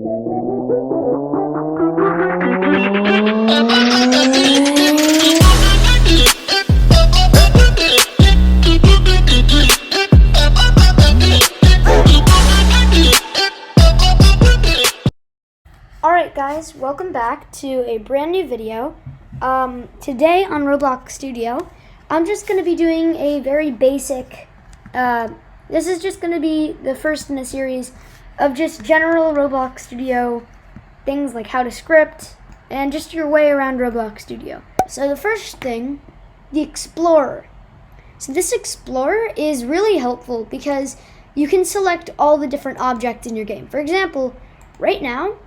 Alright guys, welcome back to a brand new video. Today on Roblox Studio, I'm just going to be doing a very basic, this is just going to be the first in a series of just general Roblox Studio things like how to script and just your way around Roblox Studio. So the first thing, the Explorer. So this Explorer is really helpful because you can select all the different objects in your game. For example, right now,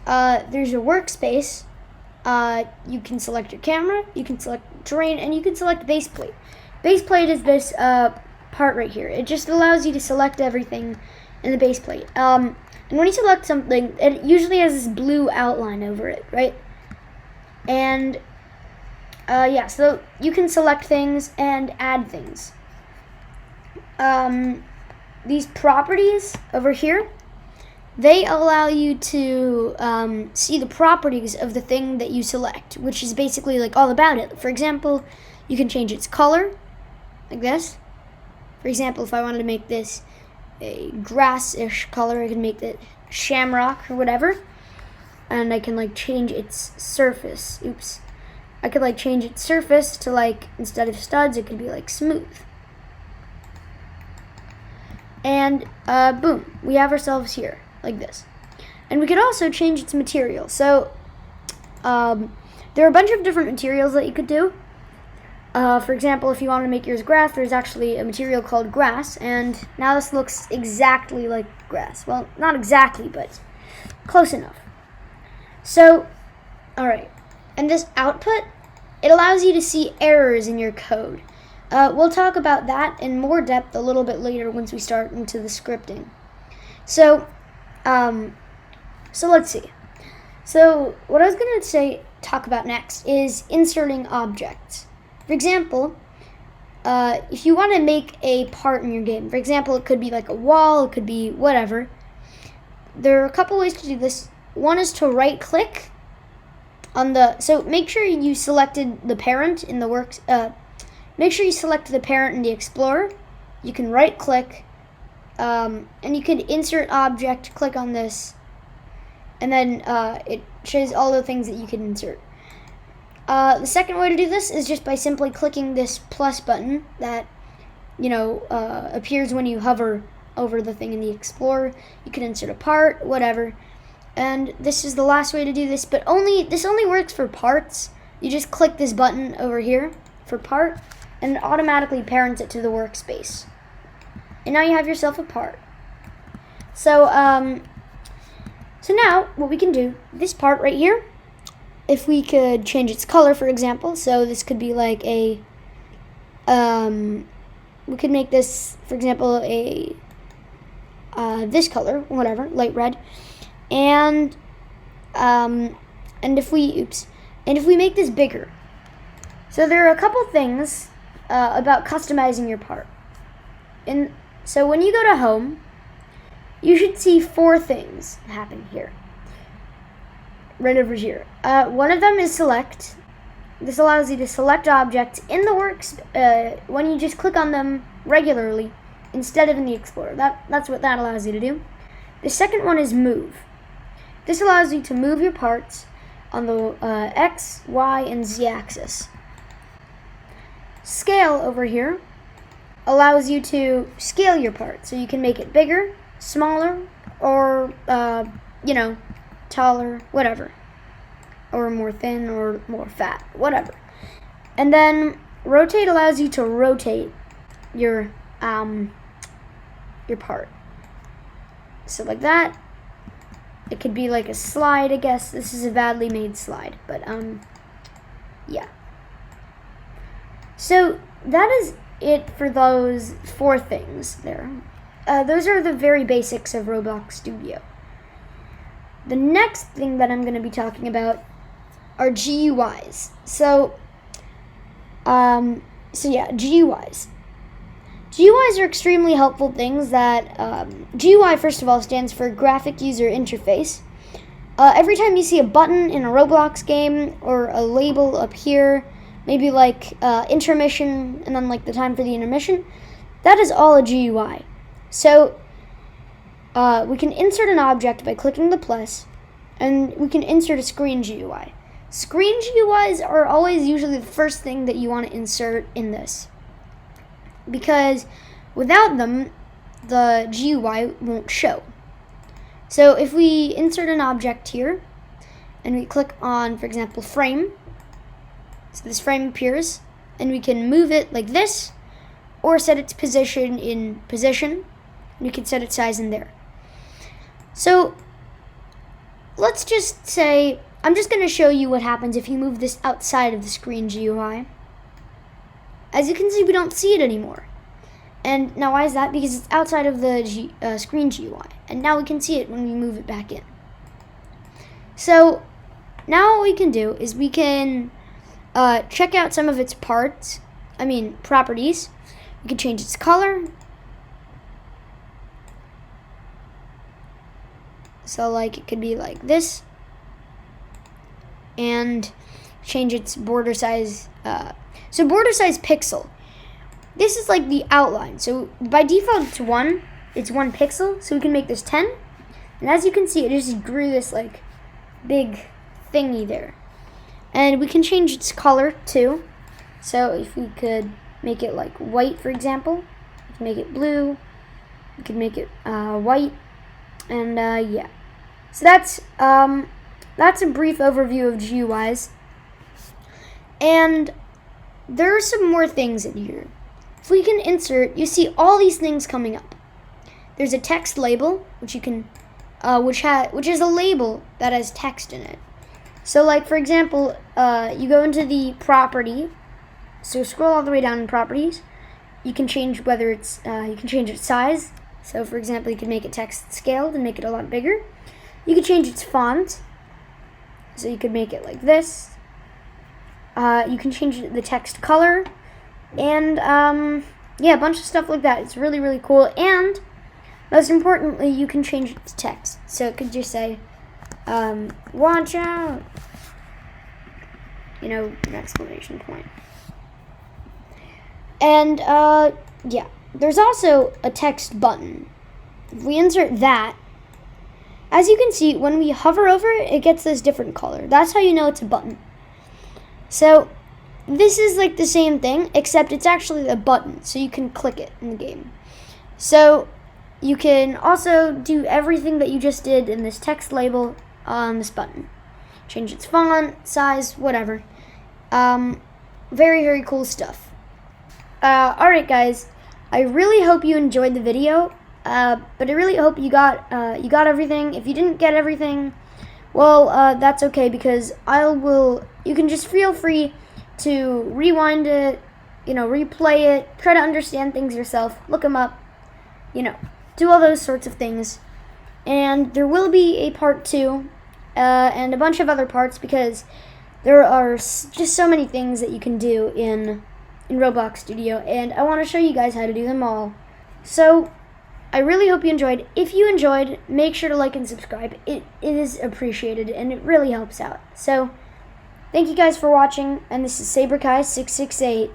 there's a workspace. You can select your camera, you can select terrain, and you can select base plate. Base plate is this part right here. It just allows you to select everything in the base plate. And when you select something, it usually has this blue outline over it, right? And yeah, so you can select things and add things. These properties over here, they allow you to see the properties of the thing that you select, which is basically like all about it. For example, you can change its color, like this. For example, if I wanted to make this a grass-ish color, I can make it shamrock or whatever. And I can like change its surface. Oops. I could like change its surface to like, instead of studs, it could be like smooth. And boom, we have ourselves here. Like this. And we could also change its material. So there are a bunch of different materials that you could do. For example, if you want to make yours grass, there's actually a material called grass, and now this looks exactly like grass. Well, not exactly, but close enough. So, alright. And this output, it allows you to see errors in your code. We'll talk about that in more depth a little bit later once we start into the scripting. So let's see. So what I was going to talk about next is inserting objects. For example, if you want to make a part in your game, for example, it could be like a wall, it could be whatever. There are a couple ways to do this. One is to right click on so make sure you selected the parent in the works, make sure you select the parent in the Explorer. You can right click, and you can insert object, click on this, and then it shows all the things that you can insert. The second way to do this is just by simply clicking this plus button that appears when you hover over the thing in the Explorer. You can insert a part, whatever. And this is the last way to do this, but this only works for parts. You just click this button over here for part, and it automatically parents it to the workspace. And now you have yourself a part. So now what we can do, this part right here, if we could change its color, for example, so this could be like we could make this, for example, this color, whatever, light red, and if we make this bigger. So there are a couple things about customizing your part. So when you go to home, you should see 4 things happen here. Right over here. One of them is select. This allows you to select objects in the works when you just click on them regularly instead of in the Explorer. That's what that allows you to do. The second one is move. This allows you to move your parts on the X, Y, and Z axis. Scale over here allows you to scale your part, so you can make it bigger, smaller, or taller, whatever, or more thin or more fat, whatever. And then rotate allows you to rotate your part. So like that. It could be like a slide, I guess. This is a badly made slide, but yeah. So that is it for those 4 things there. Those are the very basics of Roblox Studio. The next thing that I'm going to be talking about are GUIs. So yeah, GUIs. GUIs are extremely helpful things that, GUI first of all stands for Graphic User Interface. Every time you see a button in a Roblox game or a label up here, maybe like intermission and then like the time for the intermission, that is all a GUI. So we can insert an object by clicking the plus, and we can insert a screen GUI. Screen GUIs are always usually the first thing that you want to insert in this, because without them, the GUI won't show. So if we insert an object here, and we click on, for example, frame, so this frame appears, and we can move it like this, or set its position in position, and we can set its size in there. So let's just say, I'm just going to show you what happens if you move this outside of the screen GUI. As you can see, we don't see it anymore. And now why is that? Because it's outside of the screen GUI. And now we can see it when we move it back in. So now what we can do is we can check out some of its properties. We can change its color. So like it could be like this. And change its border size. So border size pixel. This is like the outline. So by default it's 1 pixel. So we can make this 10. And as you can see, it just grew this like big thingy there. And we can change its color too. So if we could make it like white, for example, we can make it blue. We could make it white. And yeah. So that's a brief overview of GUIs. And there are some more things in here. If we can insert, you see all these things coming up. There's a text label, which you can, which is a label that has text in it. So, like for example, you go into the property. So scroll all the way down in properties. You can change whether it's, you can change its size. So, for example, you can make it text scaled and make it a lot bigger. You can change its font. So you could make it like this. You can change the text color. And, yeah, a bunch of stuff like that. It's really, really cool. And, most importantly, you can change its text. So it could just say, watch out. You know, an exclamation point. And, yeah. There's also a text button. If we insert that, as you can see, when we hover over it, it gets this different color. That's how you know it's a button. So, this is like the same thing, except it's actually a button, so you can click it in the game. So, you can also do everything that you just did in this text label on this button. Change its font, size, whatever. Very, very cool stuff. Alright guys, I really hope you enjoyed the video, but I really hope you got everything. If you didn't get everything, well, that's okay, because you can just feel free to rewind it, replay it, try to understand things yourself, look them up, do all those sorts of things. And there will be a part 2, and a bunch of other parts, because there are just so many things that you can do in Roblox Studio, and I want to show you guys how to do them all. So, I really hope you enjoyed. If you enjoyed, make sure to like and subscribe. It is appreciated, and it really helps out. So, thank you guys for watching, and this is SaberKai668.